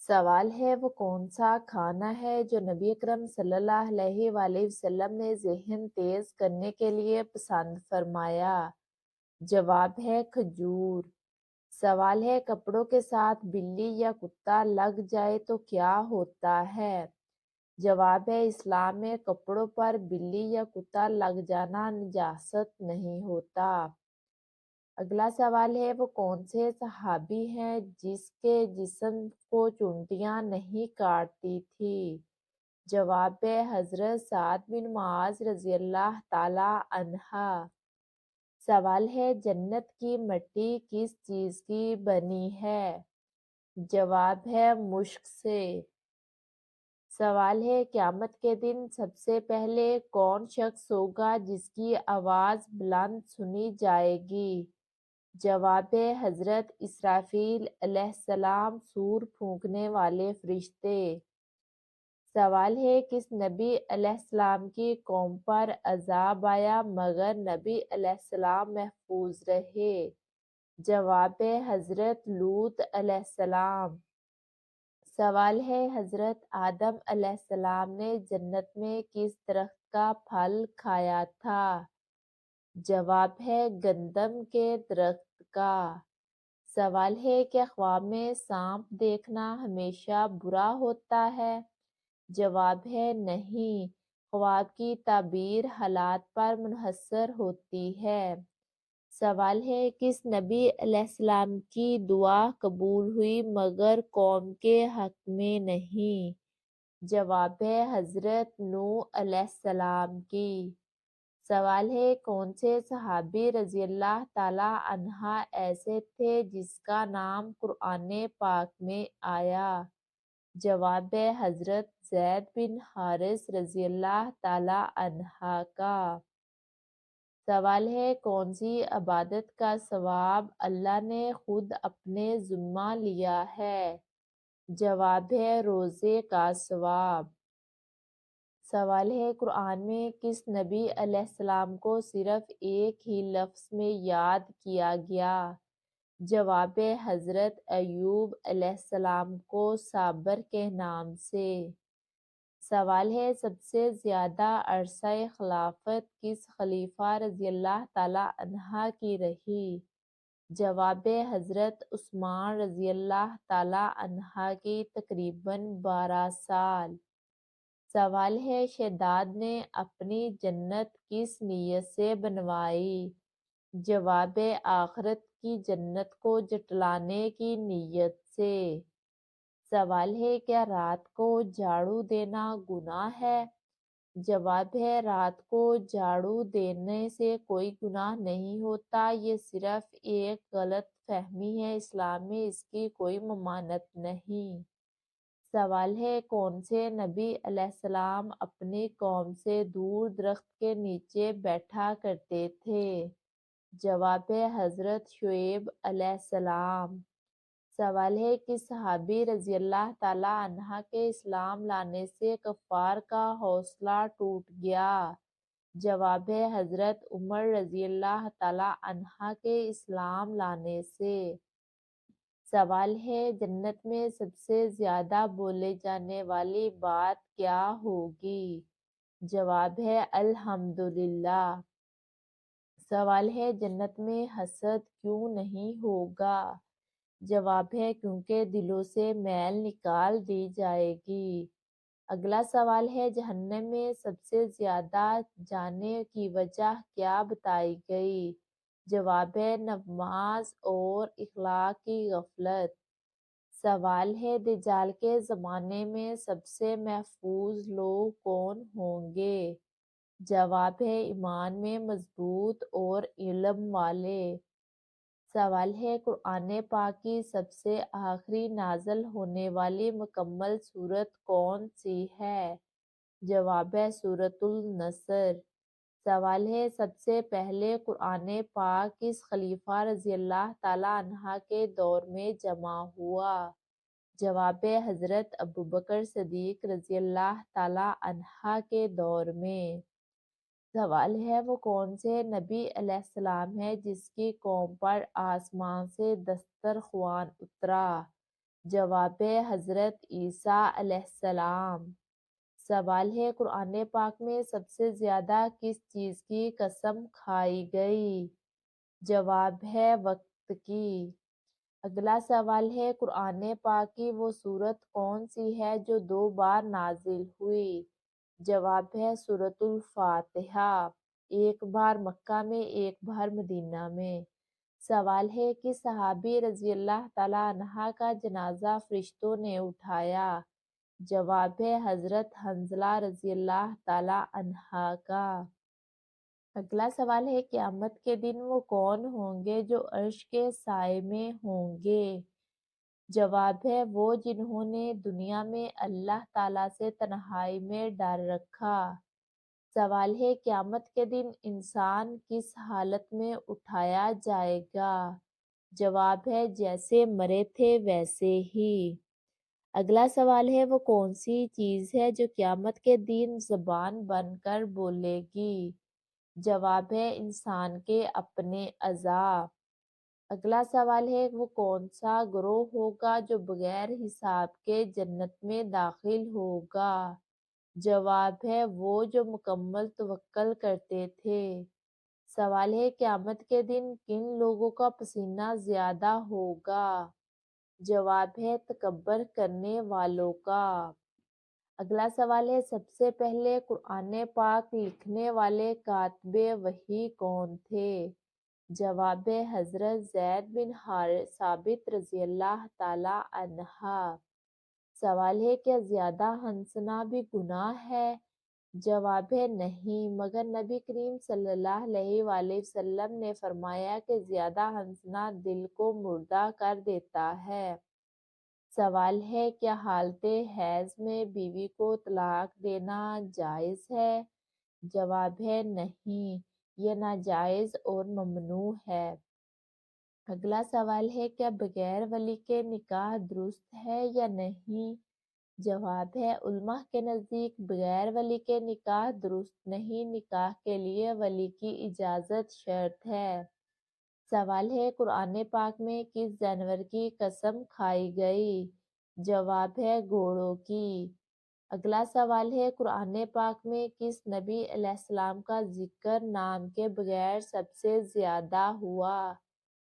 سوال ہے وہ کون سا کھانا ہے جو نبی اکرم صلی اللہ علیہ وآلہ وسلم نے ذہن تیز کرنے کے لیے پسند فرمایا؟ جواب ہے کھجور۔ سوال ہے کپڑوں کے ساتھ بلی یا کتا لگ جائے تو کیا ہوتا ہے؟ جواب ہے اسلام میں کپڑوں پر بلی یا کتا لگ جانا نجاست نہیں ہوتا۔ اگلا سوال ہے وہ کون سے صحابی ہیں جس کے جسم کو چونٹیاں نہیں کاٹتی تھی؟ جواب ہے حضرت سعد بن معاذ رضی اللہ تعالی عنہ۔ سوال ہے جنت کی مٹی کس چیز کی بنی ہے؟ جواب ہے مشک سے۔ سوال ہے قیامت کے دن سب سے پہلے کون شخص ہوگا جس کی آواز بلند سنی جائے گی؟ جواب ہے حضرت اسرافیل علیہ السلام، سور پھونکنے والے فرشتے۔ سوال ہے کس نبی علیہ السلام کی قوم پر عذاب آیا مگر نبی علیہ السلام محفوظ رہے؟ جواب ہے حضرت لوط علیہ السلام۔ سوال ہے حضرت آدم علیہ السلام نے جنت میں کس درخت کا پھل کھایا تھا؟ جواب ہے گندم کے درخت کا۔ سوال ہے کہ خواب میں سانپ دیکھنا ہمیشہ برا ہوتا ہے؟ جواب ہے نہیں، خواب کی تعبیر حالات پر منحصر ہوتی ہے۔ سوال ہے کس نبی علیہ السلام کی دعا قبول ہوئی مگر قوم کے حق میں نہیں؟ جواب ہے حضرت نوح علیہ السلام کی۔ سوال ہے کون سے صحابی رضی اللہ تعالی عنہ ایسے تھے جس کا نام قرآن پاک میں آیا؟ جواب ہے حضرت زید بن حارث رضی اللہ تعالی عنہ کا۔ سوال ہے کون سی عبادت کا ثواب اللہ نے خود اپنے ذمہ لیا ہے؟ جواب ہے روزے کا ثواب۔ سوال ہے قرآن میں کس نبی علیہ السلام کو صرف ایک ہی لفظ میں یاد کیا گیا؟ جواب ہے حضرت ایوب علیہ السلام کو صابر کے نام سے۔ سوال ہے سب سے زیادہ عرصہ خلافت کس خلیفہ رضی اللہ تعالی عنہ کی رہی؟ جواب ہے حضرت عثمان رضی اللہ تعالی عنہ کی تقریباً 12 سال۔ سوال ہے شداد نے اپنی جنت کس نیت سے بنوائی؟ جواب ہے آخرت کی جنت کو جٹلانے کی نیت سے۔ سوال ہے کیا رات کو جھاڑو دینا گناہ ہے؟ جواب ہے رات کو جھاڑو دینے سے کوئی گناہ نہیں ہوتا، یہ صرف ایک غلط فہمی ہے، اسلام میں اس کی کوئی ممانعت نہیں۔ سوال ہے کون سے نبی علیہ السلام اپنی قوم سے دور درخت کے نیچے بیٹھا کرتے تھے؟ جواب ہے حضرت شعیب علیہ السلام۔ سوال ہے کس صحابی رضی اللہ تعالی عنہ کے اسلام لانے سے کفار کا حوصلہ ٹوٹ گیا؟ جواب ہے حضرت عمر رضی اللہ تعالی عنہ کے اسلام لانے سے۔ سوال ہے جنت میں سب سے زیادہ بولے جانے والی بات کیا ہوگی؟ جواب ہے الحمدللہ۔ سوال ہے جنت میں حسد کیوں نہیں ہوگا؟ جواب ہے کیونکہ دلوں سے میل نکال دی جائے گی۔ اگلا سوال ہے جہنم میں سب سے زیادہ جانے کی وجہ کیا بتائی گئی؟ جواب ہے نماز اور اخلاق کی غفلت۔ سوال ہے دجال کے زمانے میں سب سے محفوظ لوگ کون ہوں گے؟ جواب ہے ایمان میں مضبوط اور علم والے۔ سوال ہے قرآن پاک کی سب سے آخری نازل ہونے والی مکمل سورت کون سی ہے؟ جواب ہے سورۃ النصر۔ سوال ہے سب سے پہلے قرآن پاک کس خلیفہ رضی اللہ تعالی عنہ کے دور میں جمع ہوا؟ جواب ہے حضرت ابوبکر صدیق رضی اللہ تعالی عنہ کے دور میں۔ سوال ہے وہ کون سے نبی علیہ السلام ہے جس کی قوم پر آسمان سے دسترخوان اترا؟ جواب ہے حضرت عیسیٰ علیہ السلام۔ سوال ہے قرآن پاک میں سب سے زیادہ کس چیز کی قسم کھائی گئی؟ جواب ہے وقت کی۔ اگلا سوال ہے قرآن پاک کی وہ سورت کون سی ہے جو 2 بار نازل ہوئی؟ جواب ہے سورۃ الفاتحہ، ایک بار مکہ میں ایک بار مدینہ میں۔ سوال ہے کہ صحابی رضی اللہ تعالیٰ عنہ کا جنازہ فرشتوں نے اٹھایا؟ جواب ہے حضرت حنظلہ رضی اللہ تعالیٰ عنہ کا۔ اگلا سوال ہے قیامت کے دن وہ کون ہوں گے جو عرش کے سائے میں ہوں گے؟ جواب ہے وہ جنہوں نے دنیا میں اللہ تعالیٰ سے تنہائی میں ڈر رکھا۔ سوال ہے قیامت کے دن انسان کس حالت میں اٹھایا جائے گا؟ جواب ہے جیسے مرے تھے ویسے ہی۔ اگلا سوال ہے وہ کون سی چیز ہے جو قیامت کے دن زبان بن کر بولے گی؟ جواب ہے انسان کے اپنے اعضاء۔ اگلا سوال ہے وہ کون سا گروہ ہوگا جو بغیر حساب کے جنت میں داخل ہوگا؟ جواب ہے وہ جو مکمل توکل کرتے تھے۔ سوال ہے قیامت کے دن کن لوگوں کا پسینہ زیادہ ہوگا؟ جواب ہے تکبر کرنے والوں کا۔ اگلا سوال ہے سب سے پہلے قرآن پاک لکھنے والے کاتب وحی کون تھے؟ جواب ہے حضرت زید بن ثابت رضی اللہ تعالیٰ عنہ۔ سوال ہے کیا زیادہ ہنسنا بھی گناہ ہے؟ جواب ہے نہیں، مگر نبی کریم صلی اللہ علیہ وآلہ وسلم نے فرمایا کہ زیادہ ہنسنا دل کو مردہ کر دیتا ہے۔ سوال ہے کیا حالت حیض میں بیوی کو طلاق دینا جائز ہے؟ جواب ہے نہیں، یہ ناجائز اور ممنوع ہے۔ اگلا سوال ہے کیا بغیر ولی کے نکاح درست ہے یا نہیں؟ جواب ہے علماء کے نزدیک بغیر ولی کے نکاح درست نہیں، نکاح کے لیے ولی کی اجازت شرط ہے۔ سوال ہے قرآن پاک میں کس جانور کی قسم کھائی گئی؟ جواب ہے گھوڑوں کی۔ اگلا سوال ہے قرآن پاک میں کس نبی علیہ السلام کا ذکر نام کے بغیر سب سے زیادہ ہوا؟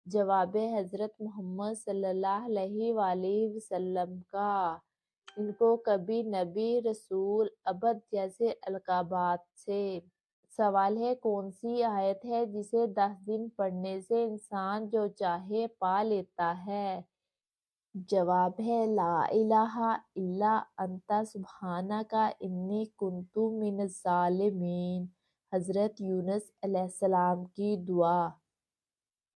جواب ہے حضرت محمد صلی اللہ علیہ وآلہ وسلم کا۔ ان کو کبھی نبی، رسول، عبد جیسے القابات سے۔ سوال ہے کون سی آیت ہے جسے 10 دن پڑھنے سے انسان جو چاہے پا لیتا ہے؟ جواب ہے لا الہ الا انت سبحانک انی کنت من الظالمین، حضرت یونس علیہ السلام کی دعا۔